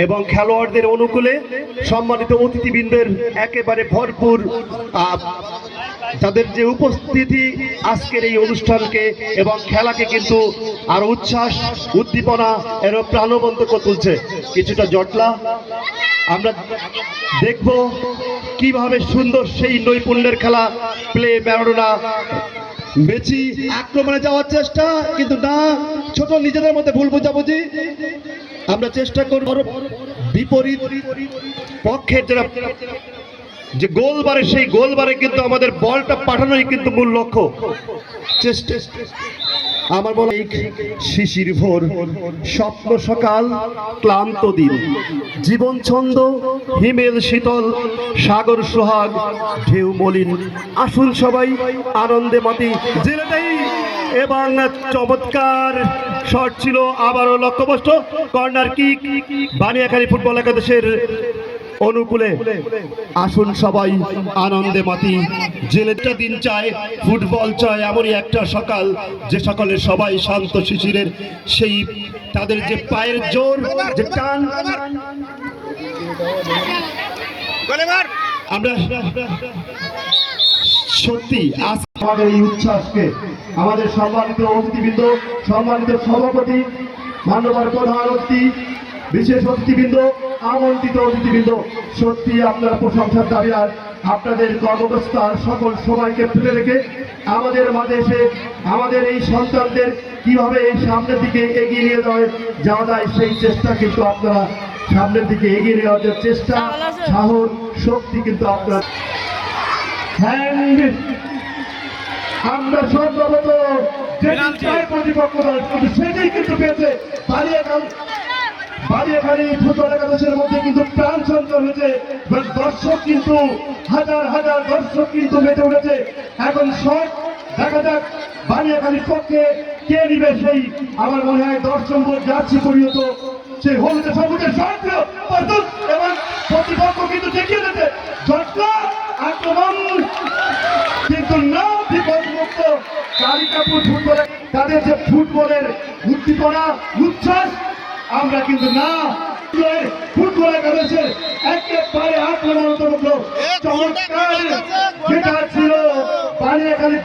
এবং খেলোয়াড়দের অনুকূলে সম্মানিত অতিথিবৃন্দের একেবারে ভরপুর তাদের যে উপস্থিতি আজকের এই অনুষ্ঠানকে এবং খেলাকে কিন্তু আরো উচ্ছ্বাস উদ্দীপনা এর প্রাণবন্ত করে তুলছে। কিছুটা জটলা আমরা দেখব কিভাবে সুন্দর সেই নৈপুণ্যের খেলা প্লে ম্যারাডোনা মেসি আক্রমণে যাওয়ার চেষ্টা, কিন্তু না, ছোট নিজেদের মধ্যে ভুল বোঝাবুঝি। আমরা চেষ্টা করব বিপরীত পক্ষের যারা যে গোলবারে সেই গোলবারে কিন্তু আমাদের বলটা পাঠানোই কিন্তু মূল লক্ষ্য। চেষ্টা আমার বলা শিশির ভোর স্বপ্ন সকাল ক্লান্ত দিন জীবন ছন্দ হিমেল শীতল সাগর সোহাগ ঢেউ মলিন আসুন সবাই আনন্দে মাতি জেলেটাই। এবং চমৎকার শট ছিল, আবারও লক্ষ্যভ্রষ্ট। কর্নার কিক বানিয়াখালী ফুটবল একাদশের অনুকূলে। আসুন সবাই আনন্দে মাতি জেলেটা দিন চায় ফুটবল চায় এমনই একটা সকাল যে সকালে সবাই শান্ত শিশিরের সেই তাদের যে পায়ের জোর যে টান আমরা সত্যি আমাদের এই উচ্ছ্বাসকে আমাদের সম্মানিত অতিথিবৃন্দ সম্মানিত সভাপতি মান্যবর প্রধান অতিথি বিশেষ অতিথিবৃন্দ আমন্ত্রিত অতিথিবৃন্দ সত্যি আপনারা প্রশংসার দাবি। আর আপনাদের কর্মব্যস্ততার সকল সময়কে ফেলে রেখে আমাদের মাঝে এসে আমাদের এই সন্তানদের কিভাবে এই সামনের দিকে এগিয়ে নিয়ে যাওয়া যায় সেই চেষ্টা কিন্তু আপনারা সামনের দিকে এগিয়ে নিয়ে যাওয়ার চেষ্টা সাহস শক্তি কিন্তু আপনারা আমরা সম্ভবত প্রতিপক্ষ সেটাই কিন্তু পেয়েছে বালিয়াখালী ফুটবল একাদশের মধ্যে কিন্তু প্রাণ সঞ্চার হয়েছে। দর্শক কিন্তু হাজার হাজার দর্শক কিন্তু মেতে উঠেছে। এখন শট দেখা যাক বালিয়াখালীর পক্ষে কে নিবে সেই আমার মনে হয় দর্শক বোর্ড যাচ্ছি পরিণত সেই হলুদে সবুজের শট ছিল এবং প্রতিপক্ষ কিন্তু দেখিয়ে দিতে জটলা আক্রমণ কিন্তু না বিপদমুক্ত কালিকাপুর ফুটবলে তাদের যে ফুটবলের উদ্দীপনা উচ্ছ্বাস আমরা কিন্তু না ফুটবল একাদশের একেবারে আক্রমণাত্মক চমৎকার যেটা ছিল বালিয়াখালী